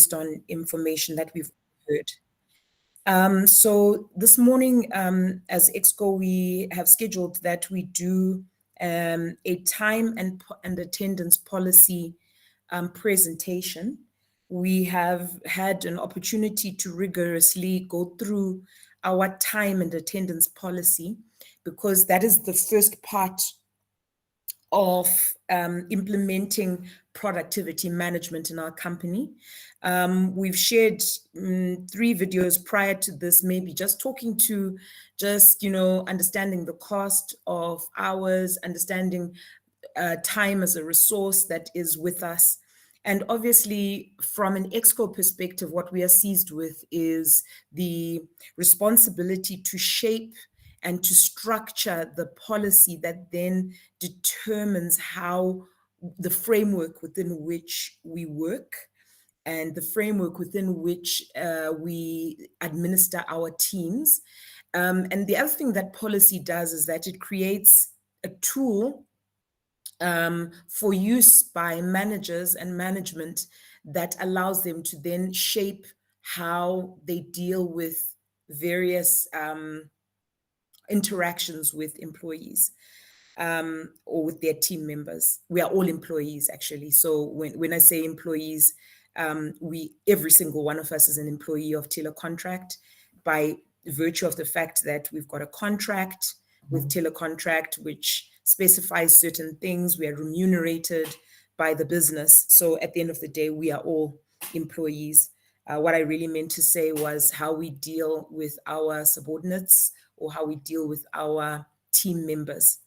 based on information that we've heard. So this morning, as EXCO, we have scheduled that we do a time and attendance policy presentation. We have had an opportunity to rigorously go through our time and attendance policy, because that is the first part of implementing productivity management in our company. We've shared 3 videos prior to this, maybe just talking to understanding the cost of hours, understanding time as a resource that is with us. And obviously, from an EXCO perspective, what we are seized with is the responsibility to shape and to structure the policy that then determines how the framework within which we work and the framework within which we administer our teams. And the other thing that policy does is that it creates a tool for use by managers and management that allows them to then shape how they deal with various interactions with employees or with their team members. We are all employees, actually. So when I say employees, every single one of us is an employee of Telecontract by virtue of the fact that we've got a contract with Telecontract, which specifies certain things. We are remunerated by the business. So at the end of the day, we are all employees. What I really meant to say was how we deal with our subordinates or how we deal with our team members.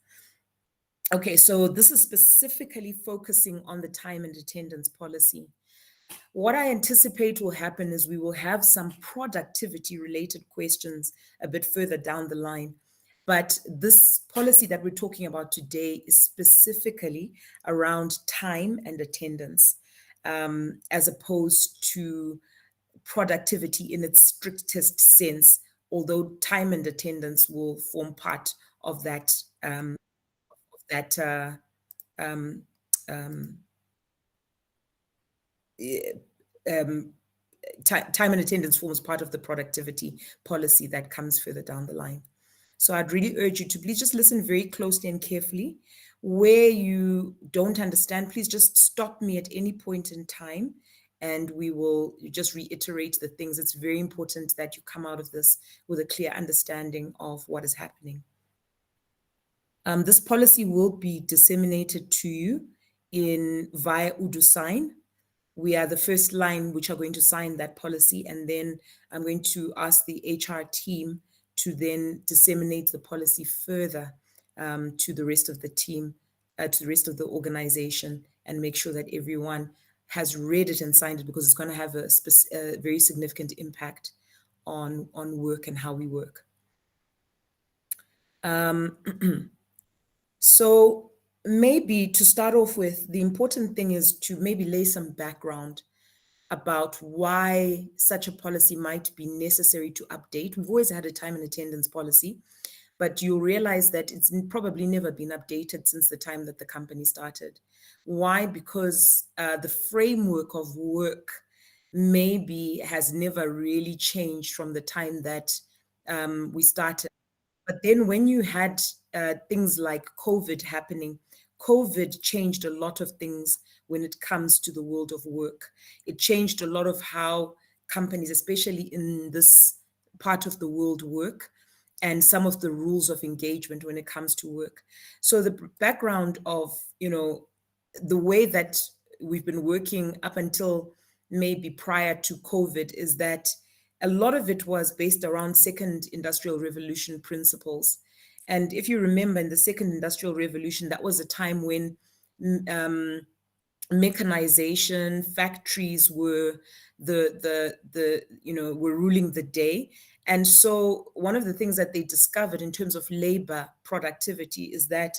Okay, so this is specifically focusing on the time and attendance policy. What I anticipate will happen is we will have some productivity related questions a bit further down the line. But this policy that we're talking about today is specifically around time and attendance, as opposed to productivity in its strictest sense, although time and attendance will form part of that time and attendance forms part of the productivity policy that comes further down the line. So I'd really urge you to please just listen very closely and carefully. Where you don't understand, please just stop me at any point in time and we will just reiterate the things. It's very important that you come out of this with a clear understanding of what is happening. This policy will be disseminated to you via UduSign. We are the first line which are going to sign that policy, and then I'm going to ask the HR team to then disseminate the policy further to the rest of the team, to the rest of the organization, and make sure that everyone has read it and signed it, because it's going to have a very significant impact on work and how we work. So maybe to start off with, the important thing is to maybe lay some background about why such a policy might be necessary to update. We've always had a time and attendance policy, but you'll realize that it's probably never been updated since the time that the company started. Why? Because the framework of work maybe has never really changed from the time that we started. But then when you had things like COVID happening, COVID changed a lot of things when it comes to the world of work. It changed a lot of how companies, especially in this part of the world, work, and some of the rules of engagement when it comes to work. So the background of, the way that we've been working up until maybe prior to COVID is that a lot of it was based around Second Industrial Revolution principles. And if you remember, in the Second Industrial Revolution, that was a time when mechanization, factories were were ruling the day. And so one of the things that they discovered in terms of labor productivity is that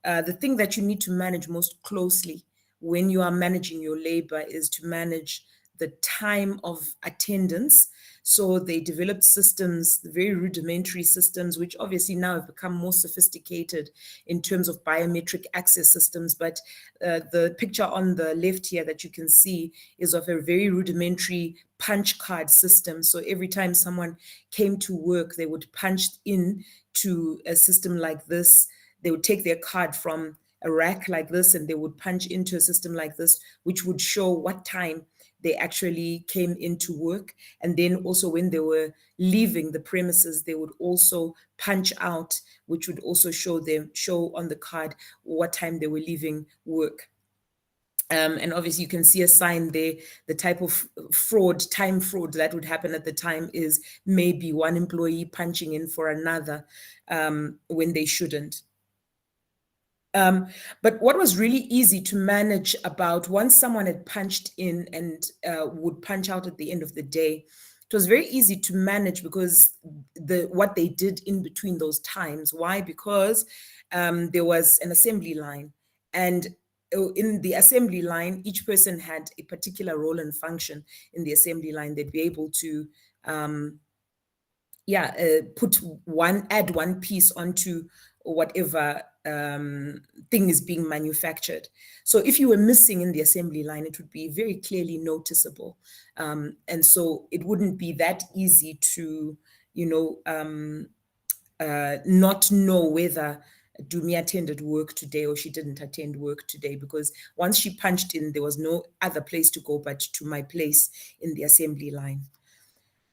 the thing that you need to manage most closely when you are managing your labor is to manage the time of attendance. So they developed systems, very rudimentary systems, which obviously now have become more sophisticated in terms of biometric access systems. But the picture on the left here that you can see is of a very rudimentary punch card system. So every time someone came to work, they would punch in to a system like this. They would take their card from a rack like this and they would punch into a system like this, which would show what time they actually came into work. And then also when they were leaving the premises, they would also punch out, which would also show on the card what time they were leaving work. And obviously you can see a sign there. The type of time fraud that would happen at the time is maybe one employee punching in for another when they shouldn't. But what was really easy to manage about once someone had punched in and would punch out at the end of the day, it was very easy to manage because what they did in between those times. Why? Because there was an assembly line, and in the assembly line, each person had a particular role and function in the assembly line. They'd be able to add one piece onto whatever thing is being manufactured. So if you were missing in the assembly line, it would be very clearly noticeable. And so it wouldn't be that easy to, not know whether Dumi attended work today or she didn't attend work today, because once she punched in, there was no other place to go but to my place in the assembly line.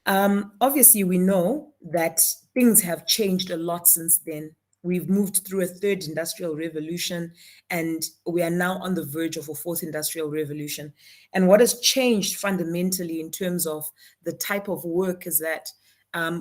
Obviously, we know that things have changed a lot since then. We've moved through a third industrial revolution, and we are now on the verge of a fourth industrial revolution. And what has changed fundamentally in terms of the type of work is that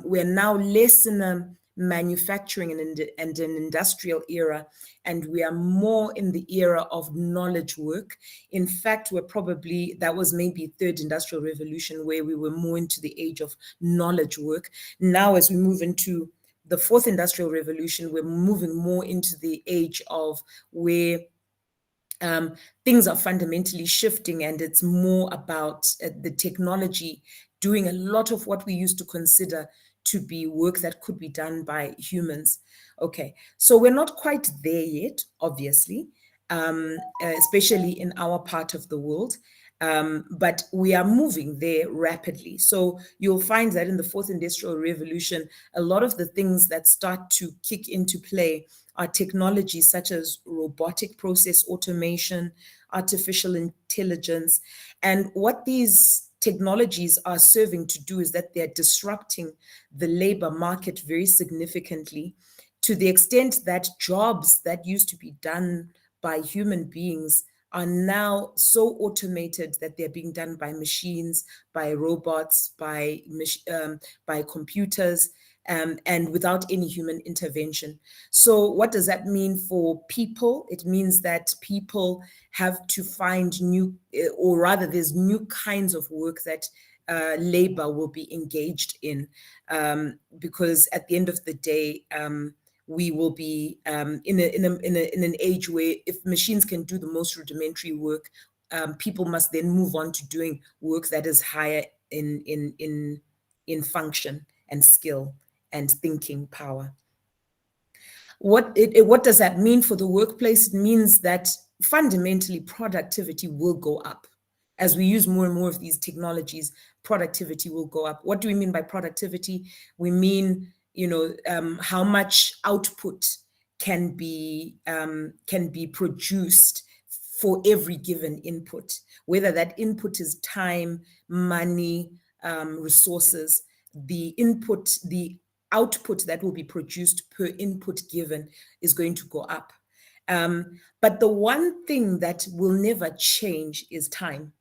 we're now less in a manufacturing and an industrial era, and we are more in the era of knowledge work. In fact, that was maybe third industrial revolution, where we were more into the age of knowledge work. Now, as we move into the fourth industrial revolution, we're moving more into the age of where things are fundamentally shifting, and it's more about the technology doing a lot of what we used to consider to be work that could be done by humans. Okay, so we're not quite there yet, obviously, especially in our part of the world. But we are moving there rapidly. So you'll find that in the fourth industrial revolution, a lot of the things that start to kick into play are technologies such as robotic process automation, artificial intelligence. And what these technologies are serving to do is that they're disrupting the labor market very significantly, to the extent that jobs that used to be done by human beings are now so automated that they're being done by machines, by robots, by computers, and without any human intervention. So what does that mean for people? It means that people have to find there's new kinds of work that labor will be engaged in, because at the end of the day, we will be in an age where if machines can do the most rudimentary work, people must then move on to doing work that is higher in function and skill and thinking power. What does that mean for the workplace? It means that fundamentally productivity will go up. As we use more and more of these technologies, productivity will go up. What do we mean by productivity? We mean, how much output can be produced for every given input, whether that input is time, money, resources. The output that will be produced per input given is going to go up. But the one thing that will never change is time.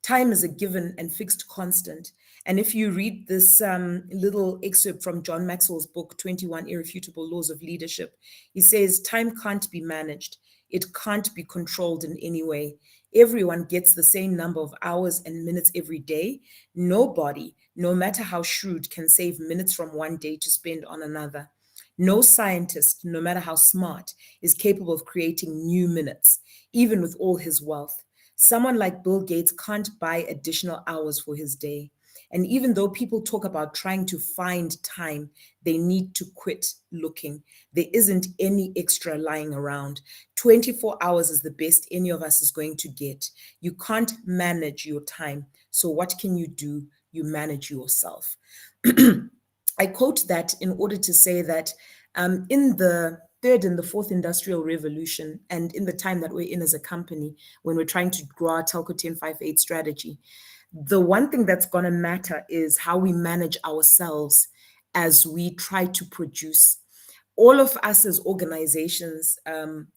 Time is a given and fixed constant. And if you read this little excerpt from John Maxwell's book, 21 Irrefutable Laws of Leadership, he says, time can't be managed. It can't be controlled in any way. Everyone gets the same number of hours and minutes every day. Nobody, no matter how shrewd, can save minutes from one day to spend on another. No scientist, no matter how smart, is capable of creating new minutes, even with all his wealth. Someone like Bill Gates can't buy additional hours for his day. And even though people talk about trying to find time, they need to quit looking. There isn't any extra lying around. 24 hours is the best any of us is going to get. You can't manage your time. So what can you do? You manage yourself. I quote that in order to say that in the third and the fourth industrial revolution, and in the time that we're in as a company, when we're trying to grow our Telco 1058 strategy, the one thing that's going to matter is how we manage ourselves as we try to produce. All of us as organizations,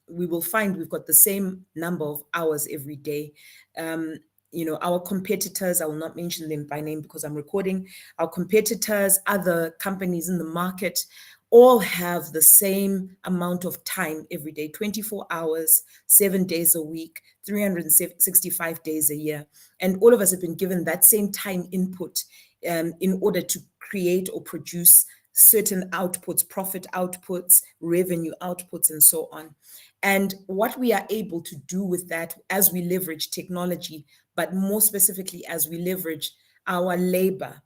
we will find we've got the same number of hours every day. Our competitors, I will not mention them by name because I'm recording, our competitors, other companies in the market, all have the same amount of time every day, 24 hours, 7 days a week, 365 days a year. And all of us have been given that same time input in order to create or produce certain outputs, profit outputs, revenue outputs, and so on. And what we are able to do with that as we leverage technology, but more specifically as we leverage our labor,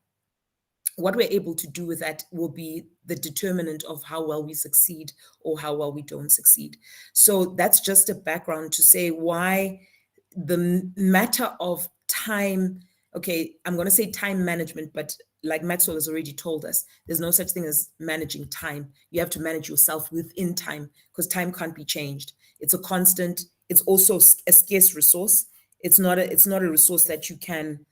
what we're able to do with that will be the determinant of how well we succeed or how well we don't succeed. So that's just a background to say why the matter of time, okay, I'm going to say time management, but like Maxwell has already told us, there's no such thing as managing time. You have to manage yourself within time because time can't be changed. It's a constant. It's also a scarce resource. It's not a resource that you can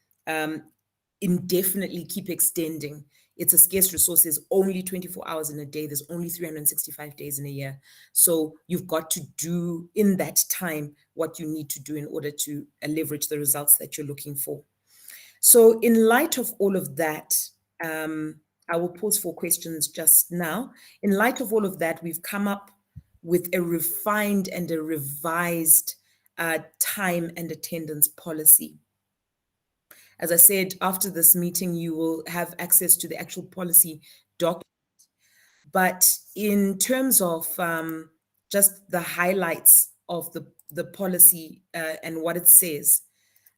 indefinitely keep extending. It's a scarce resource. There's only 24 hours in a day. There's only 365 days in a year. So you've got to do in that time what you need to do in order to leverage the results that you're looking for. So in light of all of that, I will pause for questions just now. In light of all of that, we've come up with a refined and a revised time and attendance policy. As I said, after this meeting, you will have access to the actual policy document. But in terms of just the highlights of the policy and what it says,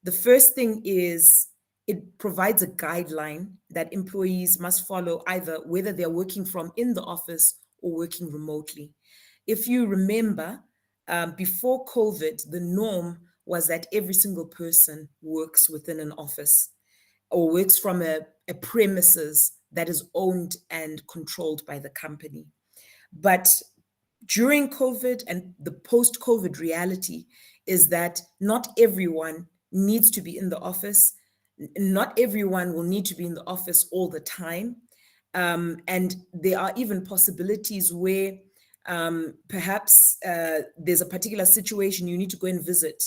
the first thing is it provides a guideline that employees must follow either whether they're working from in the office or working remotely. If you remember, before COVID, the norm was that every single person works within an office or works from a premises that is owned and controlled by the company. But during COVID and the post-COVID reality is that not everyone needs to be in the office. Not everyone will need to be in the office all the time. And there are even possibilities where perhaps there's a particular situation you need to go and visit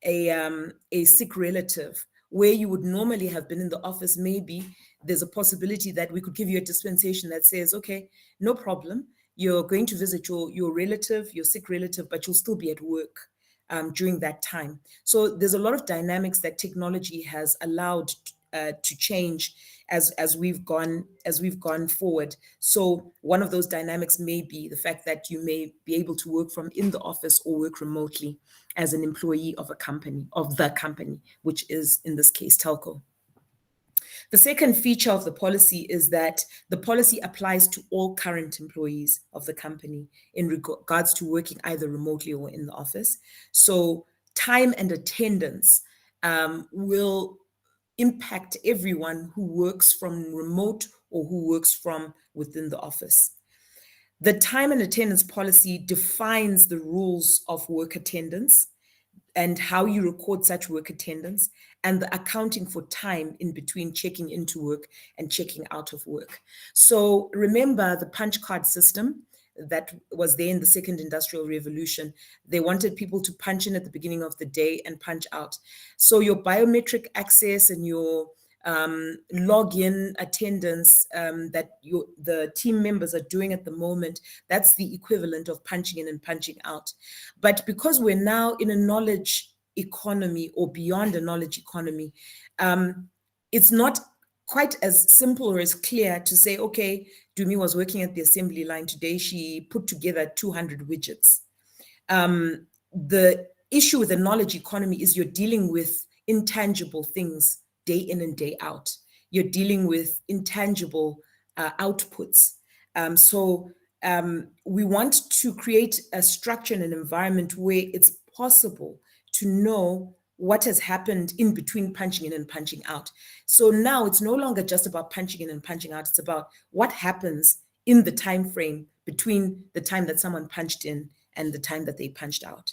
a sick relative where you would normally have been in the office. Maybe there's a possibility that we could give you a dispensation that says, okay, no problem. You're going to visit your relative, your sick relative, but you'll still be at work during that time. So there's a lot of dynamics that technology has allowed to change as we've gone forward. So one of those dynamics may be the fact that you may be able to work from in the office or work remotely as an employee of a company, of the company, which is in this case telco. The second feature of the policy is that the policy applies to all current employees of the company in regards to working either remotely or in the office. So time and attendance will impact everyone who works from remote or who works from within the office. The time and attendance policy defines the rules of work attendance and how you record such work attendance and the accounting for time in between checking into work and checking out of work. So remember the punch card system that was there in the second industrial revolution. They wanted people to punch in at the beginning of the day and punch out. So your biometric access and your login attendance that the team members are doing at the moment, that's the equivalent of punching in and punching out. But because we're now in a knowledge economy or beyond a knowledge economy, it's not quite as simple or as clear to say, okay, Dumi was working at the assembly line today. She put together 200 widgets. The issue with the knowledge economy is you're dealing with intangible things day in and day out. You're dealing with intangible outputs. So we want to create a structure and an environment where it's possible to know what has happened in between punching in and punching out. So now it's no longer just about punching in and punching out. It's about what happens in the time frame between the time that someone punched in and the time that they punched out.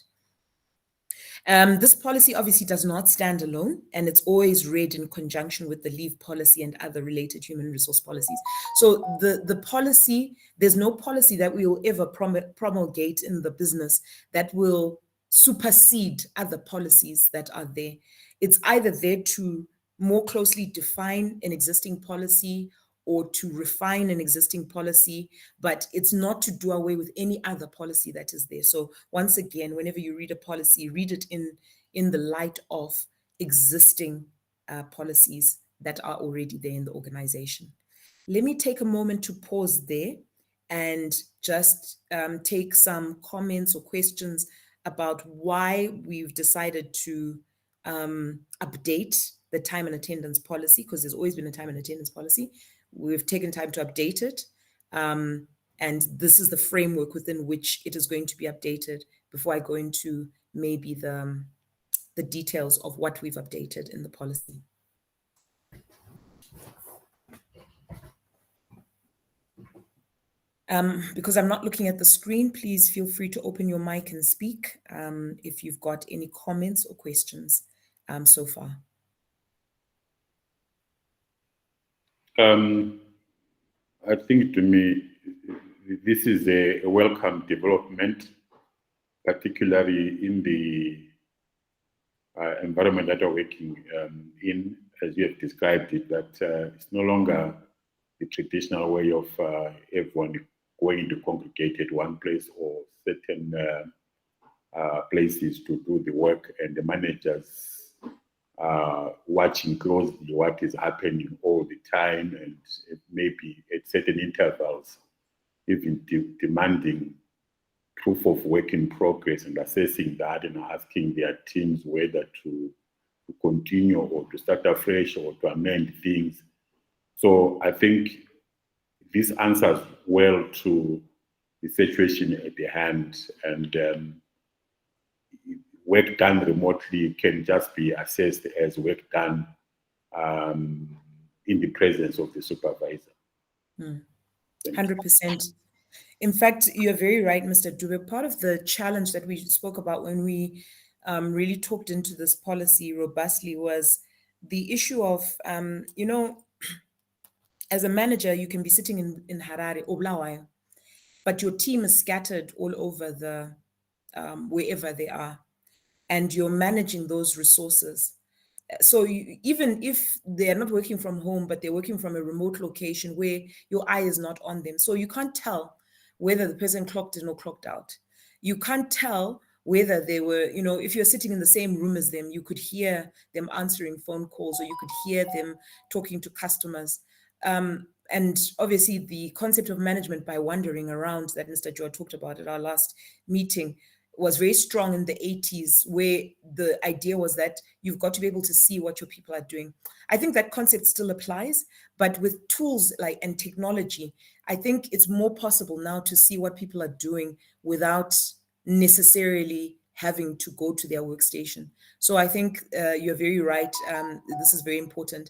This policy obviously does not stand alone, and it's always read in conjunction with the leave policy and other related human resource policies. So the policy, there's no policy that we will ever promulgate in the business that will supersede other policies that are there. It's either there to more closely define an existing policy or to refine an existing policy, but it's not to do away with any other policy that is there. So once again, whenever you read a policy, read it in the light of existing policies that are already there in the organization. Let me take a moment to pause there and just take some comments or questions about why we've decided to update the time and attendance policy, because there's always been a time and attendance policy. We've taken time to update it. And this is the framework within which it is going to be updated before I go into maybe the details of what we've updated in the policy. Because I'm not looking at the screen, please feel free to open your mic and speak if you've got any comments or questions so far. I think to me, this is a welcome development, particularly in the environment that we're working in, as you have described it, that it's no longer the traditional way of everyone going to congregate at one place or certain places to do the work, and the managers watching closely what is happening all the time, and maybe at certain intervals, even demanding proof of work in progress and assessing that and asking their teams whether to continue or to start afresh or to amend things. So I think this answers well to the situation at the hand, and work done remotely can just be assessed as work done in the presence of the supervisor. 100%. In fact, you're very right, Mr. Dube. Part of the challenge that we spoke about when we really talked into this policy robustly was the issue of, as a manager, you can be sitting in Harare or Bulawayo, but your team is scattered all over the wherever they are, and you're managing those resources. So even if they are not working from home, but they're working from a remote location where your eye is not on them, so you can't tell whether the person clocked in or clocked out. You can't tell whether they were, if you're sitting in the same room as them, you could hear them answering phone calls, or you could hear them talking to customers. And obviously the concept of management by wandering around that Mr. Joe talked about at our last meeting was very strong in the 80s, where the idea was that you've got to be able to see what your people are doing. I think that concept still applies, but with tools and technology, I think it's more possible now to see what people are doing without necessarily having to go to their workstation. So I think you're very right. This is very important.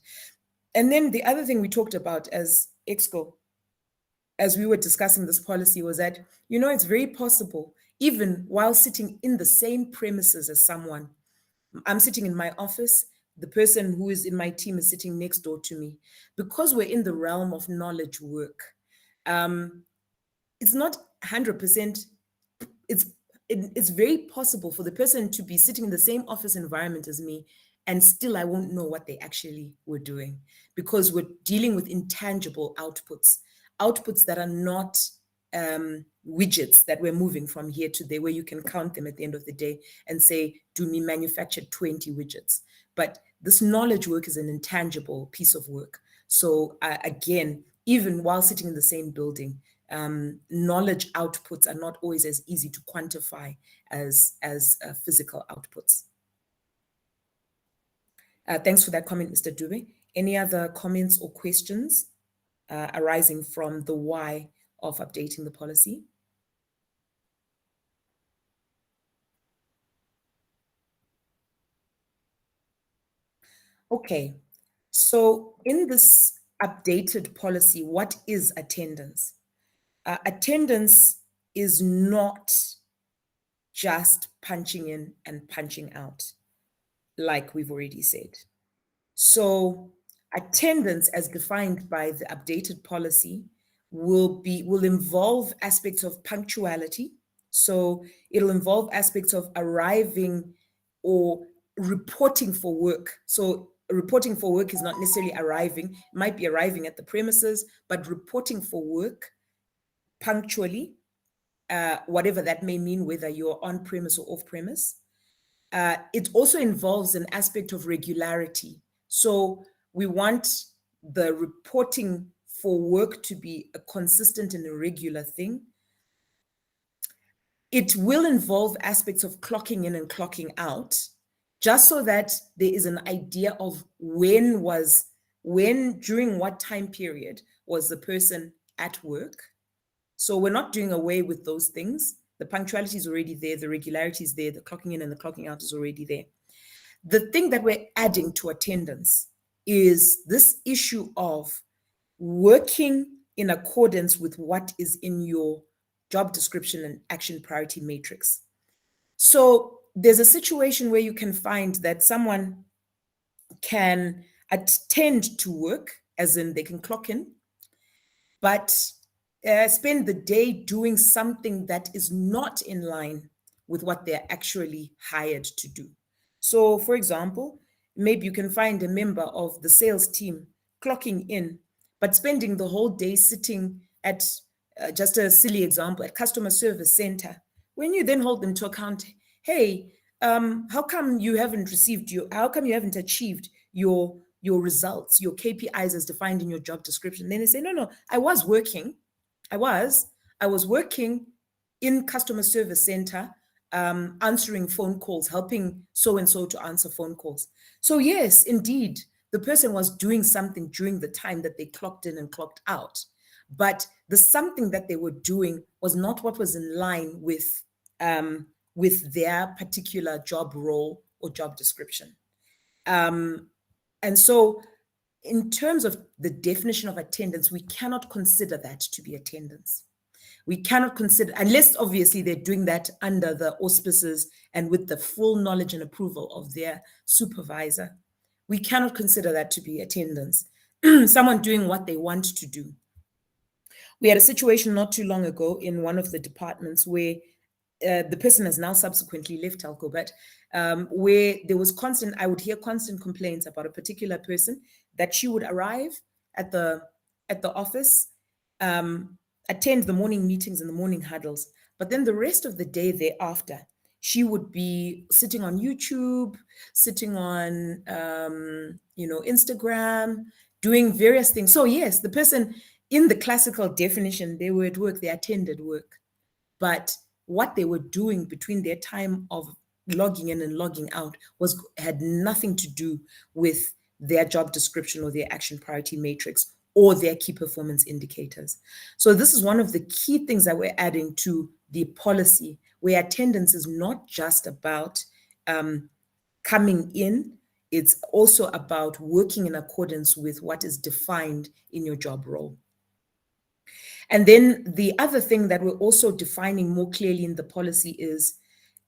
And then the other thing we talked about as EXCO, as we were discussing this policy, was that, it's very possible, even while sitting in the same premises as someone. I'm sitting in my office, the person who is in my team is sitting next door to me. Because we're in the realm of knowledge work, it's not 100%, it's very possible for the person to be sitting in the same office environment as me, and still I won't know what they actually were doing, because we're dealing with intangible outputs that are not widgets that we're moving from here to there, where you can count them at the end of the day and say, Dumi manufactured 20 widgets. But this knowledge work is an intangible piece of work. So again, even while sitting in the same building, knowledge outputs are not always as easy to quantify as physical outputs. Thanks for that comment, Mr. Dube. Any other comments or questions arising from the why of updating the policy? Okay, so in this updated policy, what is attendance? Attendance is not just punching in and punching out, like we've already said. So attendance, as defined by the updated policy, will involve aspects of punctuality. So it'll involve aspects of arriving or reporting for work. So reporting for work is not necessarily arriving, it might be arriving at the premises, but reporting for work punctually, whatever that may mean, whether you're on premise or off premise. It also involves an aspect of regularity. So we want the reporting for work to be a consistent and a regular thing. It will involve aspects of clocking in and clocking out, just so that there is an idea of when, during what time period was the person at work. So we're not doing away with those things. The punctuality is already there, the regularity is there, the clocking in and the clocking out is already there. The thing that we're adding to attendance is this issue of working in accordance with what is in your job description and action priority matrix. So there's a situation where you can find that someone can attend to work, as in they can clock in, but spend the day doing something that is not in line with what they're actually hired to do. So, for example, maybe you can find a member of the sales team clocking in, but spending the whole day sitting at, just a silly example, at customer service center. When you then hold them to account, hey, how come you haven't achieved your results, your KPIs as defined in your job description? Then they say, no, I was working in customer service center, answering phone calls, helping so-and-so to answer phone calls. So yes, indeed, the person was doing something during the time that they clocked in and clocked out. But the something that they were doing was not what was in line with their particular job role or job description. And so in terms of the definition of attendance, we cannot consider that to be attendance. We cannot consider, unless obviously they're doing that under the auspices and with the full knowledge and approval of their supervisor, we cannot consider that to be attendance. Someone doing what they want to do. We had a situation not too long ago in one of the departments where the person has now subsequently left Telco, but where there was I would hear constant complaints about a particular person, that she would arrive at the office, attend the morning meetings and the morning huddles, but then the rest of the day thereafter, she would be sitting on YouTube, sitting on Instagram, doing various things. So yes, the person in the classical definition, they were at work, they attended work, but what they were doing between their time of logging in and logging out had nothing to do with their job description or their action priority matrix or their key performance indicators. So this is one of the key things that we're adding to the policy, where attendance is not just about coming in, it's also about working in accordance with what is defined in your job role. And then the other thing that we're also defining more clearly in the policy is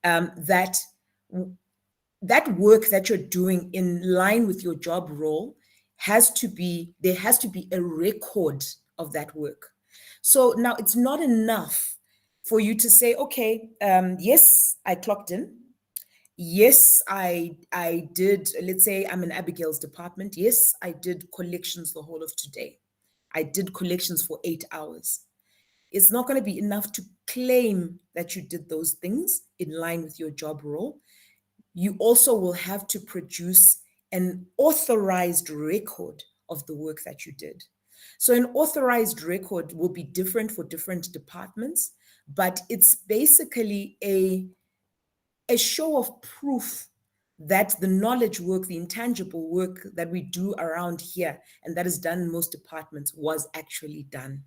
that work that you're doing in line with your job role there has to be a record of that work. So now it's not enough for you to say, okay, yes, I clocked in. Yes, I did, let's say I'm in Abigail's department. Yes, I did collections the whole of today. I did collections for 8 hours. It's not going to be enough to claim that you did those things in line with your job role. You also will have to produce an authorized record of the work that you did. So an authorized record will be different for different departments, but it's basically a show of proof that the knowledge work, the intangible work that we do around here and that is done in most departments was actually done.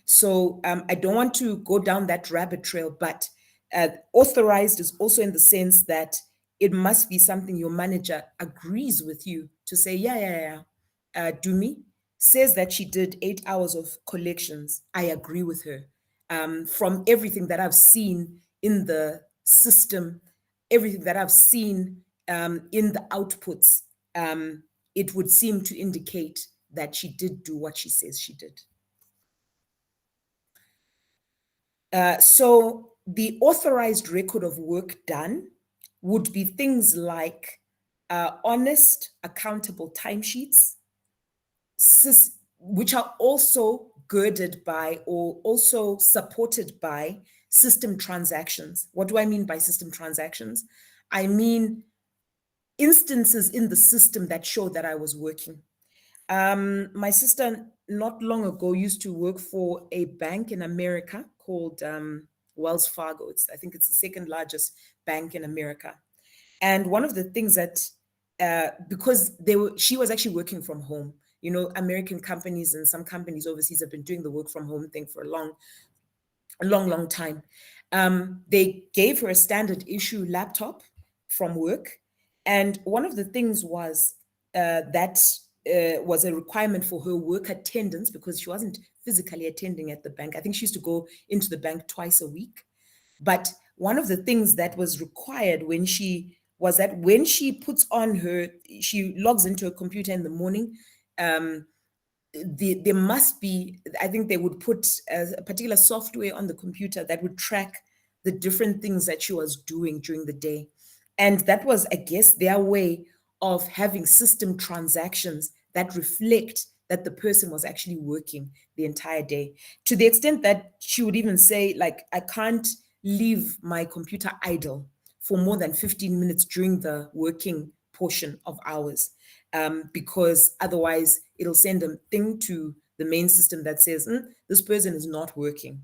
So I don't want to go down that rabbit trail, but authorized is also in the sense that it must be something your manager agrees with you to say, yeah. Dumi says that she did 8 hours of collections. I agree with her. From everything that I've seen in the system, everything that I've seen in the outputs, it would seem to indicate that she did do what she says she did. So the authorized record of work done would be things like honest, accountable timesheets, which are also girded by or also supported by system transactions. What do I mean by system transactions? I mean instances in the system that show that I was working. My sister not long ago used to work for a bank in America called Wells Fargo. I think it's the second largest bank in America. And one of the things that, because she was actually working from home. You know, American companies and some companies overseas have been doing the work from home thing for a long time. They gave her a standard issue laptop from work. And one of the things was that was a requirement for her work attendance because she wasn't physically attending at the bank. I think she used to go into the bank twice a week. But one of the things that was required when she puts on she logs into her computer in the morning, there must be, I think they would put a particular software on the computer that would track the different things that she was doing during the day. And that was, I guess, their way of having system transactions that reflect that the person was actually working the entire day. To the extent that she would even say, like, I can't leave my computer idle for more than 15 minutes during the working portion of hours. Because otherwise it'll send a thing to the main system that says, this person is not working.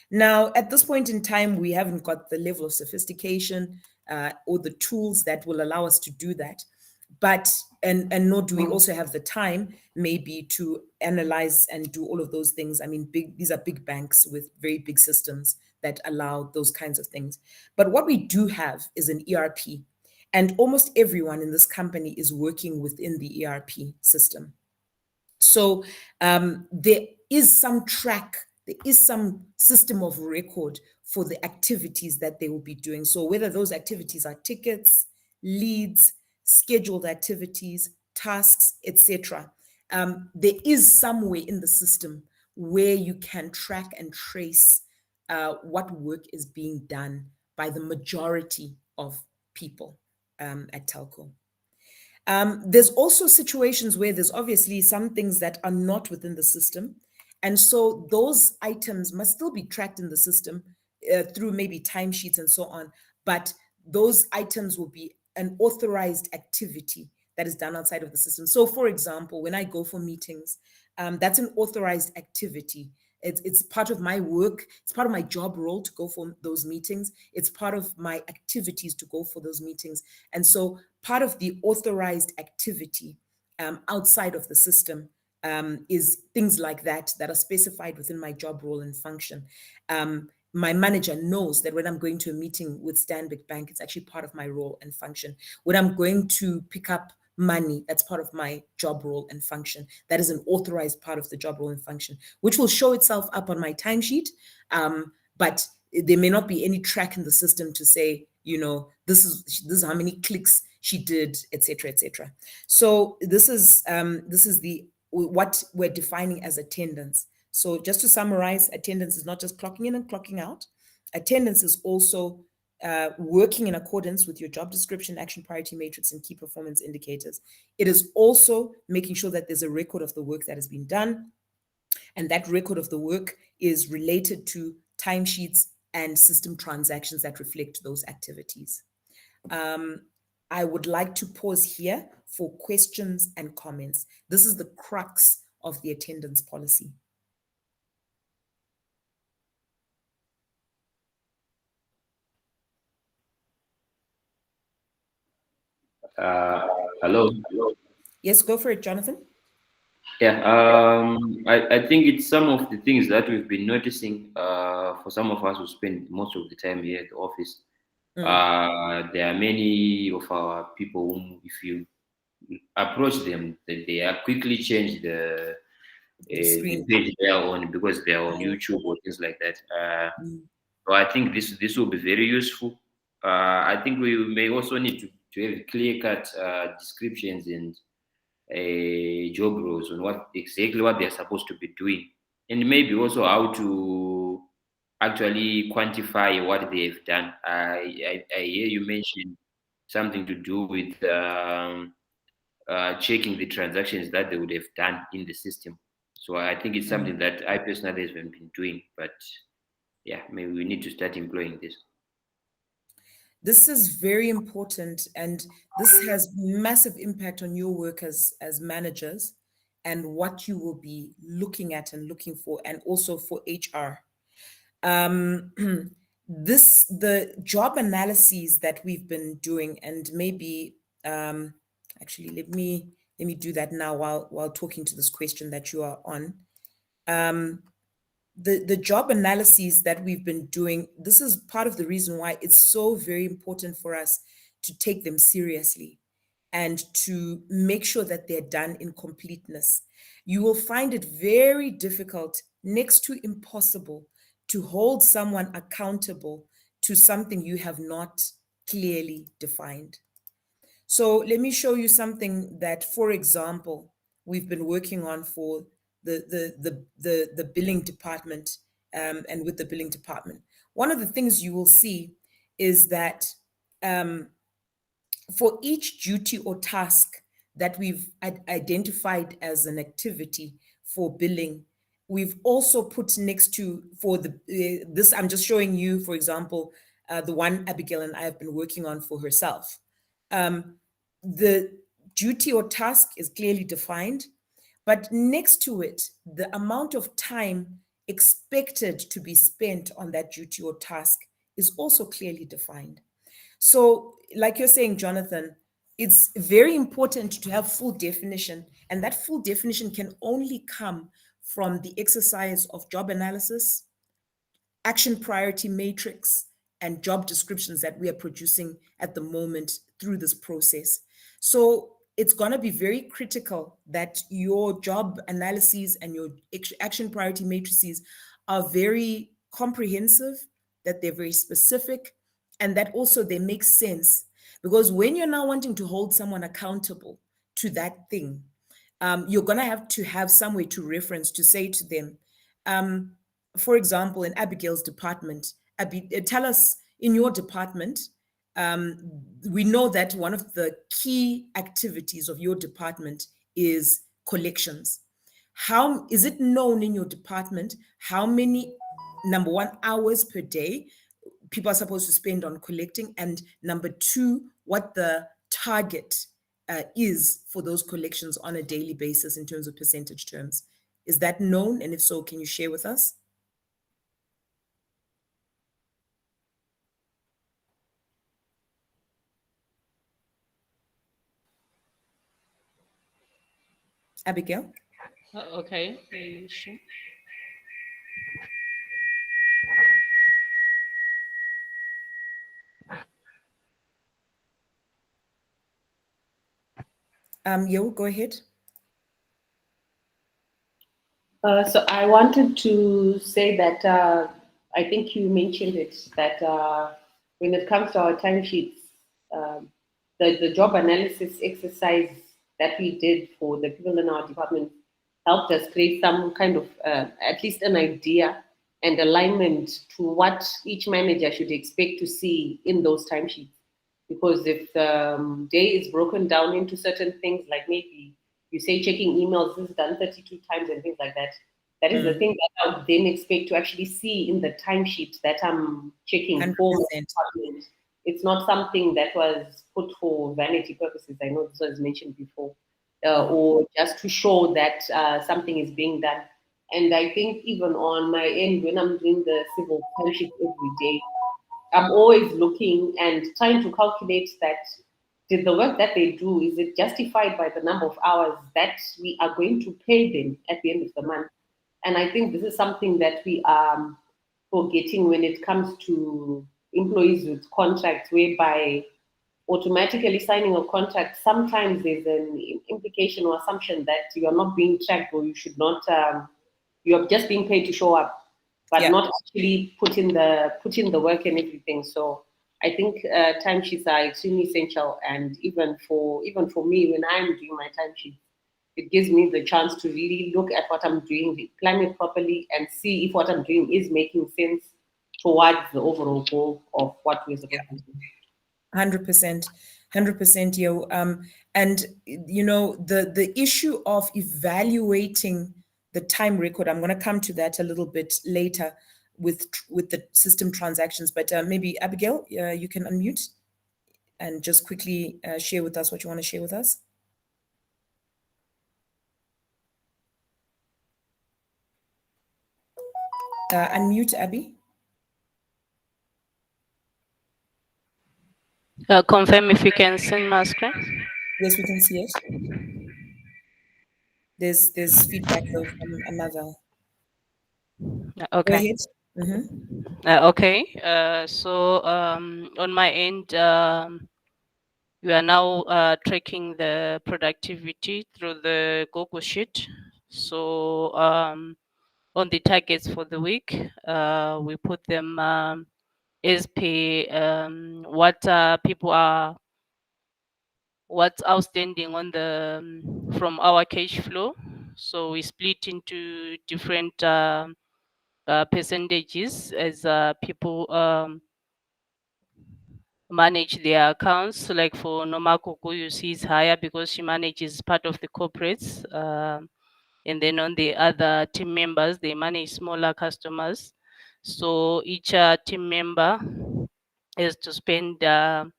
Now, at this point in time, we haven't got the level of sophistication or the tools that will allow us to do that. But, and nor do we also have the time maybe to analyze and do all of those things. I mean, these are big banks with very big systems that allow those kinds of things. But what we do have is an ERP. And almost everyone in this company is working within the ERP system. So there is some system of record for the activities that they will be doing. So whether those activities are tickets, leads, scheduled activities, tasks, etc., there is some way in the system where you can track and trace what work is being done by the majority of people at telco. There's also situations where there's obviously some things that are not within the system. And so those items must still be tracked in the system through maybe timesheets and so on. But those items will be an authorized activity that is done outside of the system. So for example, when I go for meetings, that's an authorized activity. It's part of my work. It's part of my job role to go for those meetings. It's part of my activities to go for those meetings. And so part of the authorized activity outside of the system is things like that are specified within my job role and function. My manager knows that when I'm going to a meeting with Stanbic Bank, it's actually part of my role and function. When I'm going to pick up money, that's part of my job role and function. That is an authorized part of the job role and function, which will show itself up on my timesheet. But there may not be any track in the system to say, you know, this is how many clicks she did, etc., etc. So this is what we're defining as attendance. So just to summarize, attendance is not just clocking in and clocking out. Attendance is also working in accordance with your job description, action priority matrix, and key performance indicators. It is also making sure that there's a record of the work that has been done, and that record of the work is related to timesheets and system transactions that reflect those activities. I would like to pause here for questions and comments. This is the crux of the attendance policy. Hello. Yes, go for it, Jonathan. Yeah, I think it's some of the things that we've been noticing for some of us who spend most of the time here at the office. There are many of our people whom, if you approach them, they are quickly change the Screen. page they are on because they are on YouTube or things like that. So I think this will be very useful. I think we may also need to have clear-cut descriptions and job roles on what exactly what they're supposed to be doing, and maybe also how to actually quantify what they've done. I hear you mention something to do with checking the transactions that they would have done in the system. So I think it's something that I personally haven't been doing, but yeah, maybe we need to start employing this. This is very important, and this has massive impact on your work as managers and what you will be looking at and looking for, and also for HR. The job analyses that we've been doing, and maybe actually let me do that now while talking to this question that you are on. The job analyses that we've been doing, this is part of the reason why it's so very important for us to take them seriously and to make sure that they're done in completeness. You will find it very difficult, next to impossible, to hold someone accountable to something you have not clearly defined. So let me show you something that, for example, we've been working on for the billing department, and with the billing department. One of the things you will see is that for each duty or task that we've identified as an activity for billing, we've also put next to, for this, I'm just showing you, for example, the one Abigail and I have been working on for herself. The duty or task is clearly defined, but next to it, the amount of time expected to be spent on that duty or task is also clearly defined. So, like you're saying, Jonathan, it's very important to have full definition, and that full definition can only come from the exercise of job analysis, action priority matrix, and job descriptions that we are producing at the moment through this process. So it's going to be very critical that your job analyses and your action priority matrices are very comprehensive, that they're very specific, and that also they make sense. Because when you're now wanting to hold someone accountable to that thing, you're going to have some way to reference to say to them, for example, in Abigail's department, tell us in your department, we know that one of the key activities of your department is collections. How is it known in your department how many, number one, hours per day people are supposed to spend on collecting, and number two, what the target is for those collections on a daily basis in terms of percentage terms? Is that known? And if so, can you share with us? Abigail? Okay. Sure. Yo, go ahead. So I wanted to say that I think you mentioned it, that when it comes to our timesheets, the job analysis exercise that we did for the people in our department helped us create some kind of, at least an idea and alignment to what each manager should expect to see in those timesheets. Because if the day is broken down into certain things, like maybe you say checking emails is done 32 times and things like that, that is the thing that I would then expect to actually see in the timesheet that I'm checking for my department. It's not something that was put for vanity purposes. I know this was mentioned before. or just to show that something is being done. And I think even on my end, when I'm doing the civil timesheet every day, I'm always looking and trying to calculate that did the work that they do, is it justified by the number of hours that we are going to pay them at the end of the month? And I think this is something that we are forgetting when it comes to employees with contracts, whereby automatically signing a contract, sometimes there's an implication or assumption that you are not being tracked, or you should not, you're just being paid to show up, but not actually put in the work and everything. So I think timesheets are extremely essential, and even for me, when I'm doing my timesheet, it gives me the chance to really look at what I'm doing, plan it properly, and see if what I'm doing is making sense towards the overall goal of what we're supposed to do. 100%, yo. And you know, the issue of evaluating the time record, I'm going to come to that a little bit later with the system transactions. But maybe Abigail, you can unmute and just quickly share with us what you want to share with us. Unmute, Abby. Confirm if you can see my screen. Yes, we can see it. There's feedback though from another. Okay. Go ahead. Okay. So on my end, we are now tracking the productivity through the Google Sheet. So on the targets for the week, we put them as per what people are, what's outstanding on the from our cash flow. So we split into different percentages as people manage their accounts. So like for Nomakoko, you see is higher because she manages part of the corporates. And then on the other team members, they manage smaller customers. So each team member has to spend at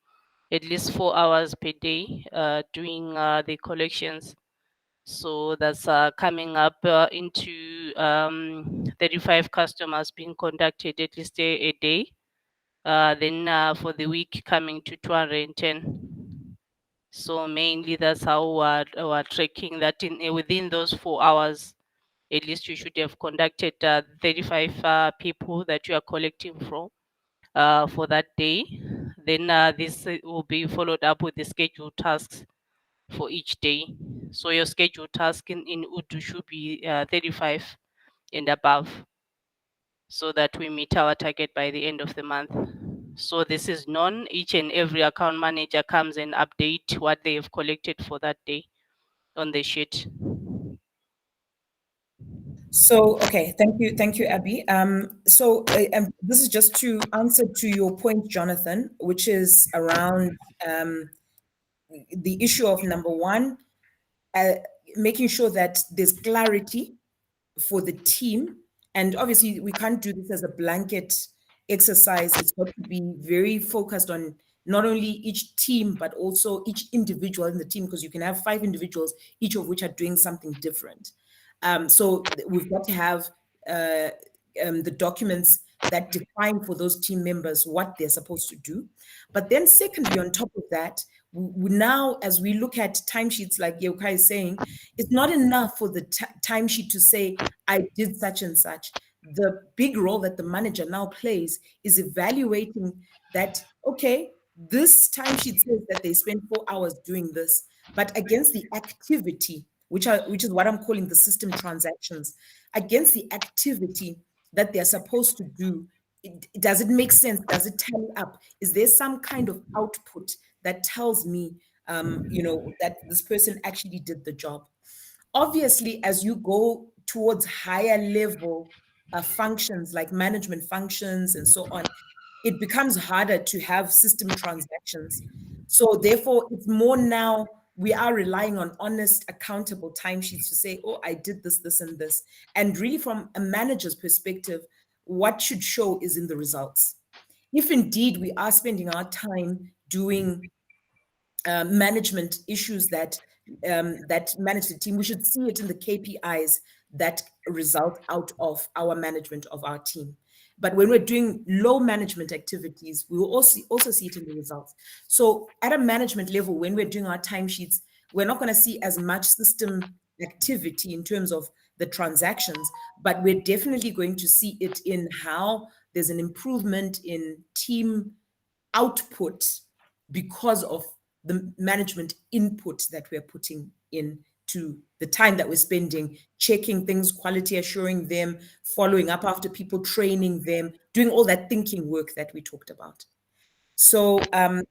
least 4 hours per day doing the collections. So that's coming up into 35 customers being contacted at least a day. Then for the week coming to 210. So mainly that's how we're tracking that within those 4 hours, at least you should have conducted 35 people that you are collecting from for that day. Then this will be followed up with the scheduled tasks for each day. So your scheduled task in Udu should be 35 and above, so that we meet our target by the end of the month. So this is known. Each and every account manager comes and update what they have collected for that day on the sheet. So, okay, thank you, Abby. So this is just to answer to your point, Jonathan, which is around the issue of number one, making sure that there's clarity for the team. And obviously, we can't do this as a blanket exercise. It's got to be very focused on not only each team, but also each individual in the team, because you can have 5 individuals, each of which are doing something different. So we've got to have the documents that define for those team members what they're supposed to do. But then secondly, on top of that, we now, as we look at timesheets, like Yokai is saying, it's not enough for the timesheet to say, I did such and such. The big role that the manager now plays is evaluating that, okay, this timesheet says that they spent 4 hours doing this, but against the activity, which is what I'm calling the system transactions, against the activity that they're supposed to do, does it make sense? Does it tally up? Is there some kind of output that tells me, that this person actually did the job? Obviously, as you go towards higher level functions like management functions and so on, it becomes harder to have system transactions. So therefore, it's more now we are relying on honest, accountable timesheets to say, oh, I did this, this, and this. And really from a manager's perspective, what should show is in the results. If indeed we are spending our time doing management issues that that manage the team, we should see it in the KPIs that result out of our management of our team. But when we're doing low management activities, we will also see it in the results. So at a management level, when we're doing our timesheets, we're not going to see as much system activity in terms of the transactions, but we're definitely going to see it in how there's an improvement in team output because of the management input that we're putting into the time that we're spending checking things, quality assuring them, following up after people, training them, doing all that thinking work that we talked about. So,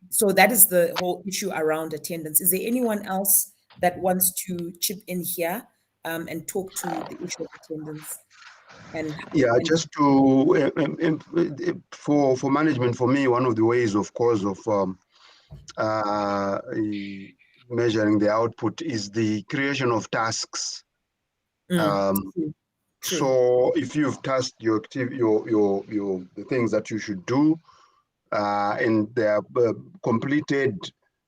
so that is the whole issue around attendance. Is there anyone else that wants to chip in here and talk to the issue of attendance? Yeah, just to for management, for me, one of the ways, of course, of measuring the output is the creation of tasks. True. So if you've tasked your the things that you should do, and they are completed,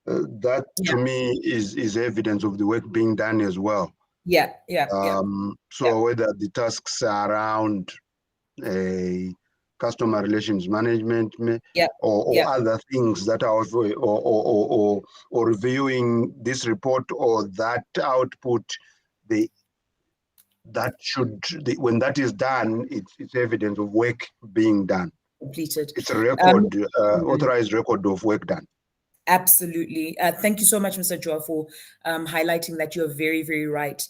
that to me is evidence of the work being done as well. So whether the tasks are around a customer relations management or other things that are or reviewing this report or that output, when that is done, it's evidence of work being done. Completed. It's a record, authorized record of work done. Absolutely. Thank you so much, Mr. Joa, for highlighting that. You're very, very right.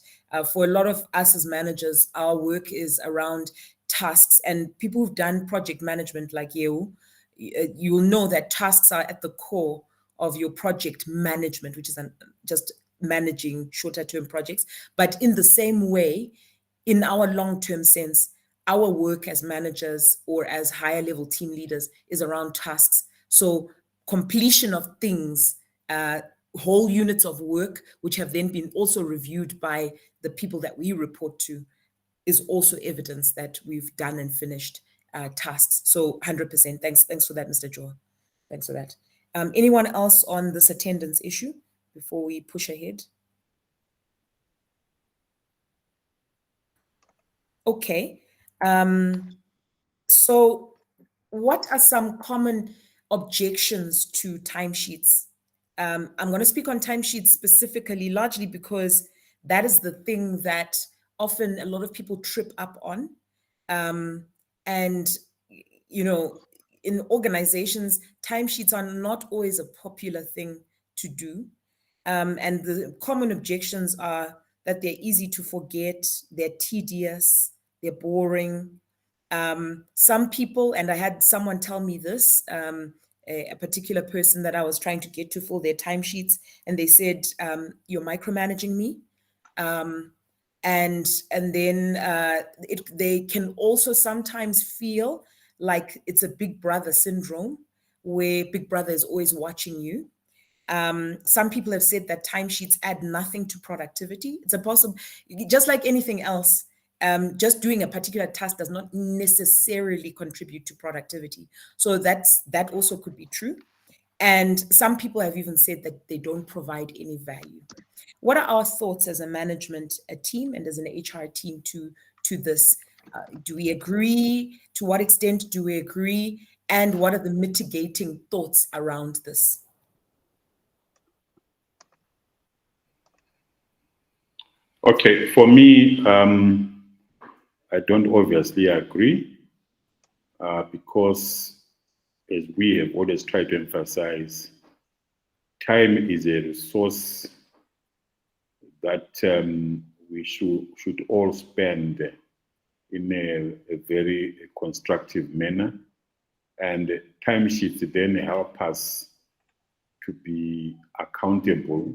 For a lot of us as managers, our work is around tasks, and people who've done project management like you will know that tasks are at the core of your project management, which is just managing shorter term projects. But in the same way, in our long-term sense, our work as managers or as higher level team leaders is around tasks. So completion of things, whole units of work, which have then been also reviewed by the people that we report to, is also evidence that we've done and finished tasks. So 100%. Thanks for that, Mr. Joa. Thanks for that. Anyone else on this attendance issue before we push ahead? Okay. So what are some common objections to timesheets? I'm going to speak on timesheets specifically, largely because that is the thing that often a lot of people trip up on. And, you know, in organizations, timesheets are not always a popular thing to do. And the common objections are that they're easy to forget, they're tedious, they're boring. Some people, and I had someone tell me this, a particular person that I was trying to get to fill their timesheets, and they said, you're micromanaging me. And then they can also sometimes feel like it's a big brother syndrome, where big brother is always watching you. Some people have said that timesheets add nothing to productivity. It's just like anything else, just doing a particular task does not necessarily contribute to productivity. So that also could be true. And some people have even said that they don't provide any value. What are our thoughts as a management team and as an HR team to this? Do we agree? To what extent do we agree? And what are the mitigating thoughts around this? Okay, for me, I don't obviously agree because, as we have always tried to emphasize, time is a resource that we should all spend in a very constructive manner. And timesheets then help us to be accountable,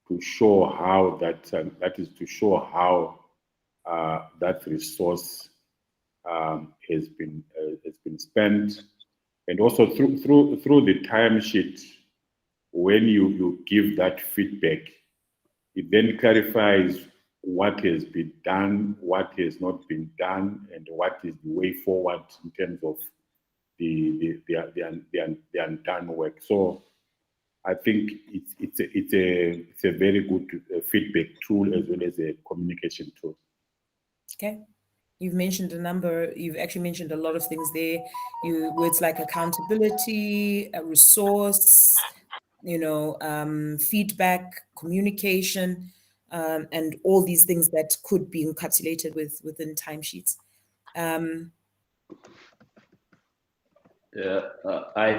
to show how that is to show how that resource has been spent, and also through the timesheet, when you give that feedback, it then clarifies what has been done, what has not been done, and what is the way forward in terms of the undone work. So I think it's a very good feedback tool as well as a communication tool. Okay. You've mentioned a number, you've actually mentioned a lot of things there. Words like accountability, a resource, feedback, communication, and all these things that could be encapsulated within timesheets. I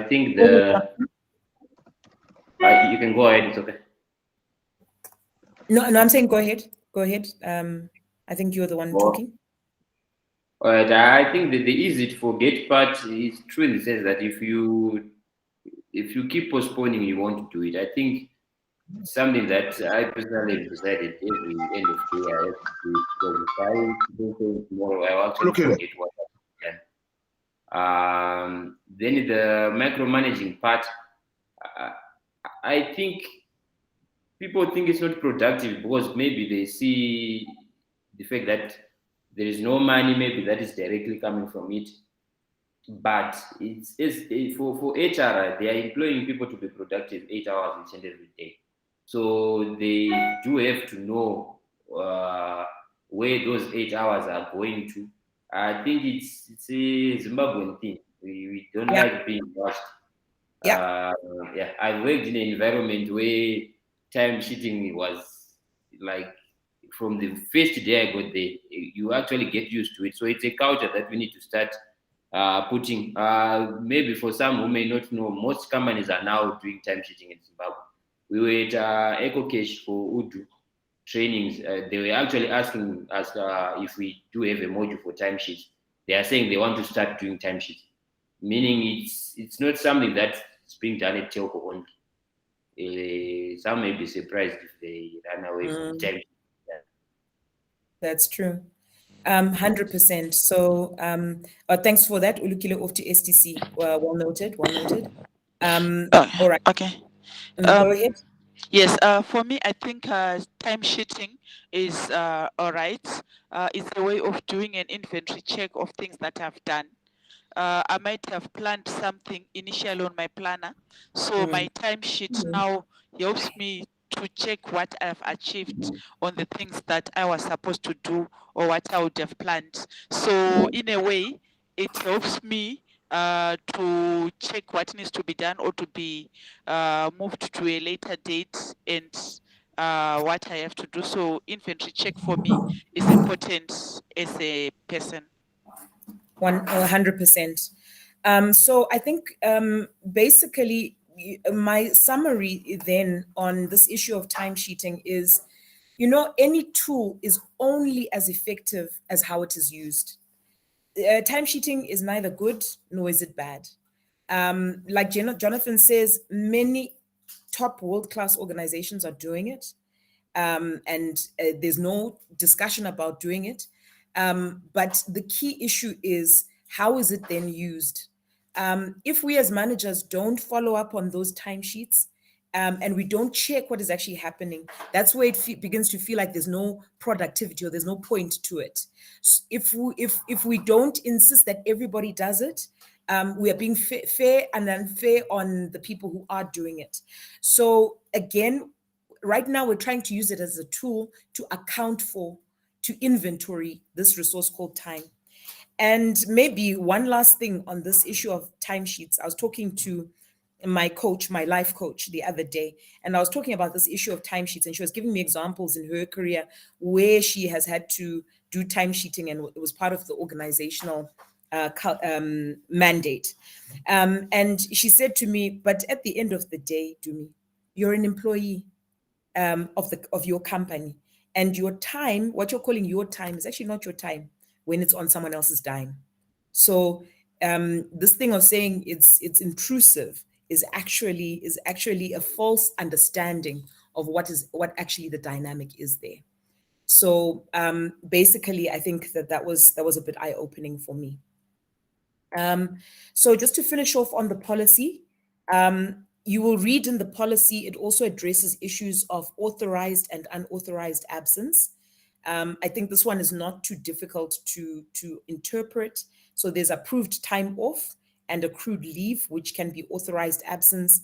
think you can go ahead, it's okay. No, I'm saying go ahead. Go ahead. I think you're the one talking. All right, I think that the easy to forget part is true in the sense that if you keep postponing, you want to do it. I think something that I personally decided every end of the year I have to do it, because if I don't do it tomorrow, I will actually forget what I've done. Then the micromanaging part, I think people think it's not productive because maybe they see the fact that there is no money, maybe that is directly coming from it. But it's for HR, they are employing people to be productive 8 hours each and every day. So they do have to know where those 8 hours are going to. I think it's a Zimbabwean thing. We don't like being watched. I've worked in an environment where time cheating was like, from the first day I got there, you actually get used to it. So it's a culture that we need to start putting. Maybe for some who may not know, most companies are now doing time sheeting in Zimbabwe. We were at EcoCash for Udu trainings. They were actually asking us if we do have a module for time sheets. They are saying they want to start doing time sheets, meaning it's not something that's being done at telco only. Some may be surprised if they run away from time. That's true. 100%. So, thanks for that, Ulukile off to STC. Well noted. Well noted. All right. Okay. Go ahead. Yes. For me, I think time sheeting is all right. It's a way of doing an inventory check of things that I've done. I might have planned something initially on my planner, so my timesheet now helps me to check what I've achieved on the things that I was supposed to do or what I would have planned. So in a way, it helps me to check what needs to be done or to be moved to a later date, and what I have to do. So inventory check for me is important as a person. 100%. So I think basically my summary then on this issue of time sheeting is, any tool is only as effective as how it is used. Time sheeting is neither good nor is it bad. Like Jonathan says, many top world-class organizations are doing it. And there's no discussion about doing it. But the key issue is, how is it then used? If we as managers don't follow up on those timesheets, and we don't check what is actually happening, that's where it begins to feel like there's no productivity or there's no point to it. If we don't insist that everybody does it, we are being fair and unfair on the people who are doing it. So again, right now we're trying to use it as a tool to account for, to inventory this resource called time. And maybe one last thing on this issue of timesheets. I was talking to my coach, my life coach, the other day, and I was talking about this issue of timesheets, and she was giving me examples in her career where she has had to do timesheeting, and it was part of the organizational mandate. And she said to me, but at the end of the day, Dumi, you're an employee of your company, and your time, what you're calling your time, is actually not your time when it's on someone else's dime. So this thing of saying it's intrusive is actually a false understanding of what actually the dynamic is there. So basically, I think that was a bit eye-opening for me. So just to finish off on the policy, you will read in the policy, it also addresses issues of authorized and unauthorized absence. I think this one is not too difficult to interpret. So there's approved time off and accrued leave, which can be authorized absence.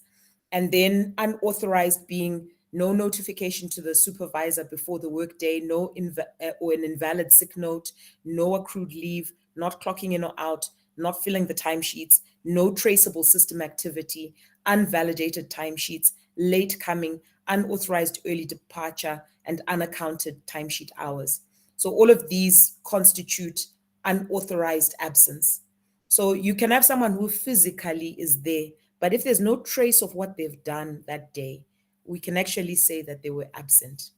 And then unauthorized being no notification to the supervisor before the workday, or an invalid sick note, no accrued leave, not clocking in or out, not filling the timesheets, no traceable system activity, unvalidated timesheets, late coming, unauthorized early departure, and unaccounted timesheet hours. So all of these constitute unauthorized absence. So you can have someone who physically is there, but if there's no trace of what they've done that day, we can actually say that they were absent.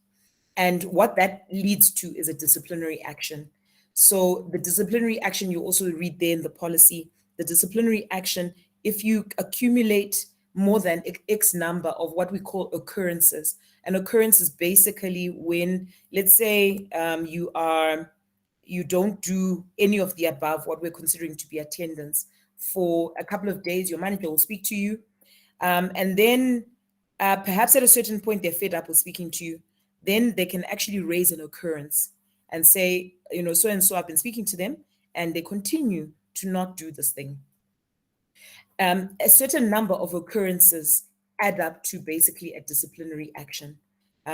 And what that leads to is a disciplinary action. So the disciplinary action, you also read there in the policy, the disciplinary action, if you accumulate more than X number of what we call occurrences. An occurrence is basically when, let's say, you don't do any of the above, what we're considering to be attendance, for a couple of days, your manager will speak to you. And then perhaps at a certain point, they're fed up with speaking to you. Then they can actually raise an occurrence and say, so-and-so, I've been speaking to them, and they continue to not do this thing. A certain number of occurrences add up to basically a disciplinary action.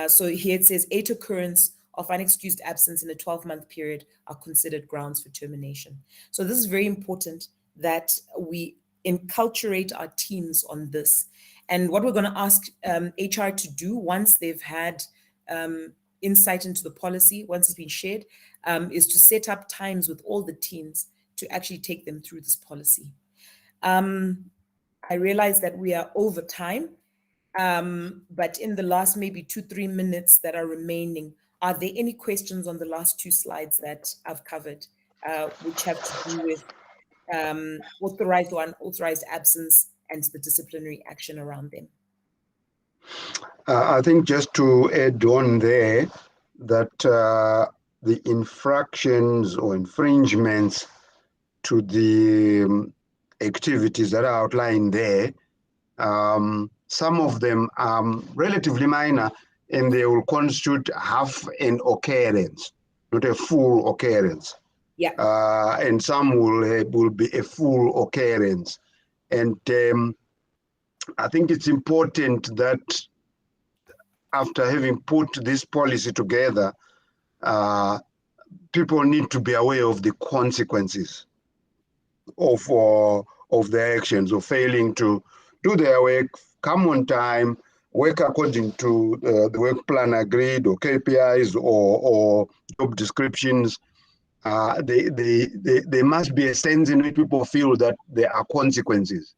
So here it says 8 occurrences of unexcused absence in a 12-month period are considered grounds for termination. So this is very important that we enculturate our teams on this. And what we're going to ask HR to do once they've had insight into the policy, once it's been shared, is to set up times with all the teams to actually take them through this policy. I realize that we are over time, but in the last maybe 2-3 minutes that are remaining, are there any questions on the last 2 slides that I've covered, which have to do with authorized or unauthorized absence and the disciplinary action around them? I think just to add on there that the infractions or infringements to the activities that are outlined there, some of them are relatively minor, and they will constitute half an occurrence, not a full occurrence. Yeah. And some will be a full occurrence. And I think it's important that after having put this policy together, people need to be aware of the consequences of their actions, of failing to do their work, come on time, work according to the work plan agreed, or KPIs, or job descriptions. There must be a sense in which people feel that there are consequences,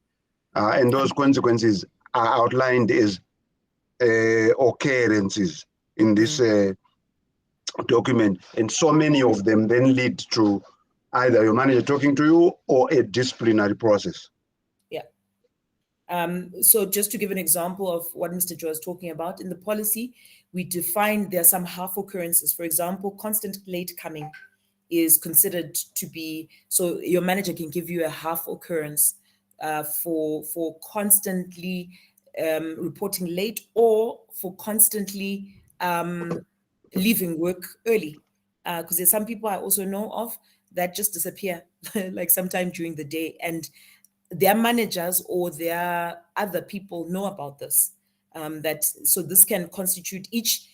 and those consequences are outlined as occurrences in this document, and so many of them then lead to either your manager talking to you or a disciplinary process. Yeah. So just to give an example of what Mr. Joe is talking about, in the policy, we define there are some half occurrences. For example, constant late coming is considered to be, so your manager can give you a half occurrence for constantly reporting late, or for constantly leaving work early. Because there's some people I also know of that just disappear like sometime during the day, and their managers or their other people know about this. So this can constitute, each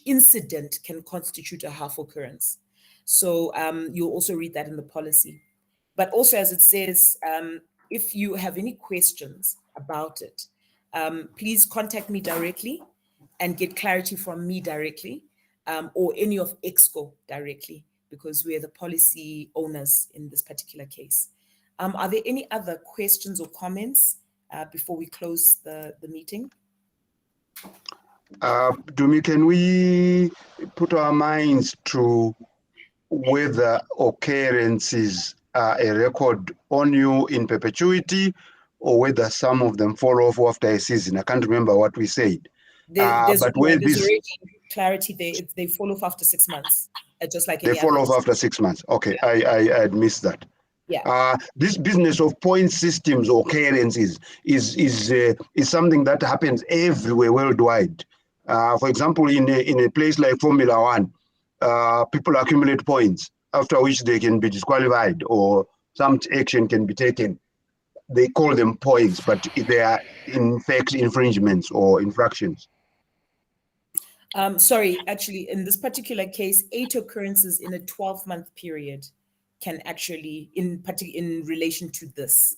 incident can constitute a half occurrence. So you'll also read that in the policy. But also, as it says, if you have any questions about it, please contact me directly and get clarity from me directly, or any of EXCO directly, because we are the policy owners in this particular case. Are there any other questions or comments before we close the meeting? Dumi, can we put our minds to whether occurrences are a record on you in perpetuity, or whether some of them fall off after a season? I can't remember what we said. There's already clarity there. They fall off after 6 months, just like any they fall others. off after 6 months. Okay, I had missed that. Yeah. This business of point systems or occurrences is something that happens everywhere worldwide. For example, in a place like Formula One, people accumulate points, after which they can be disqualified or some action can be taken. they call them points, but they are in fact infringements or infractions. Sorry, actually, in this particular case, 8 occurrences in a 12-month period can actually, in relation to this.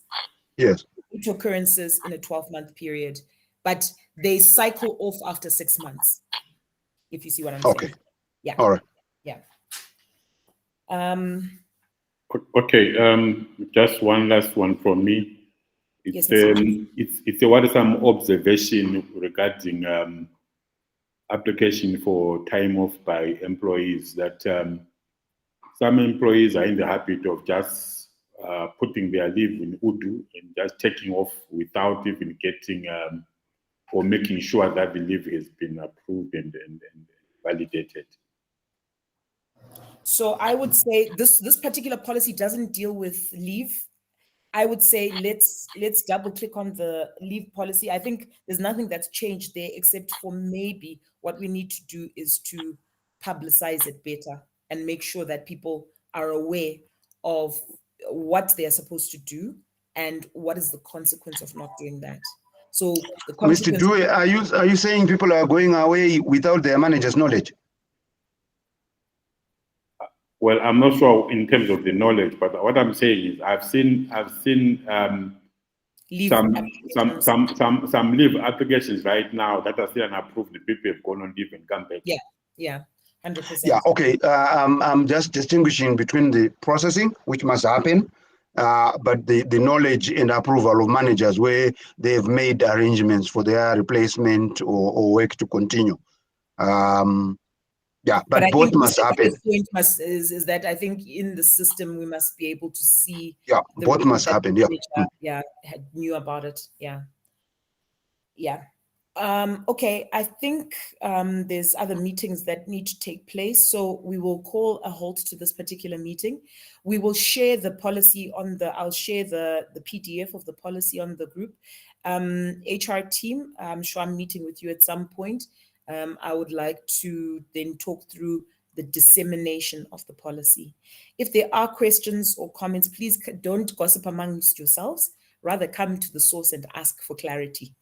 Yes. 8 occurrences in a 12-month period, but they cycle off after 6 months, if you see what I'm saying. Yeah. All right. Yeah. Okay. Just one last one from me. It's a worrisome observation regarding application for time off by employees that some employees are in the habit of just putting their leave in Udu and just taking off without even getting or making sure that the leave has been approved and validated. So I would say this particular policy doesn't deal with leave. I would say let's double click on the leave policy. I think there's nothing that's changed there except for maybe what we need to do is to publicize it better and make sure that people are aware of what they're supposed to do and what is the consequence of not doing that. So the consequence. Mr. Dewey, are you saying people are going away without their manager's knowledge? Well, I'm not sure in terms of the knowledge, but what I'm saying is I've seen some leave applications right now that are still unapproved. The people have gone on leave and come back. Yeah, 100%. Yeah, okay. I'm just distinguishing between the processing, which must happen, but the knowledge and approval of managers where they've made arrangements for their replacement or work to continue. Yeah, but both must happen. The point is that I think in the system we must be able to see. Yeah, both must happen. Yeah. Yeah, knew about it. Yeah. Okay, I think there's other meetings that need to take place, so we will call a halt to this particular meeting. We will share the policy on I'll share the PDF of the policy on the group. HR team, I'm sure I'm meeting with you at some point. I would like to then talk through the dissemination of the policy. If there are questions or comments, please don't gossip amongst yourselves, rather come to the source and ask for clarity.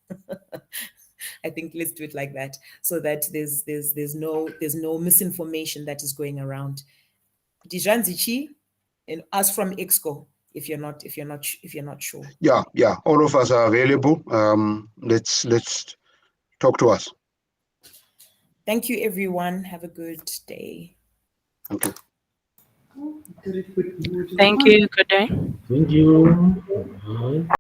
I think let's do it like that, so that there's no misinformation that is going around. Dijanzichi, and us from EXCO, if you're not sure. Yeah. All of us are available. Let's talk to us. Thank you, everyone. Have a good day. Thank you. Thank you. Good day. Thank you.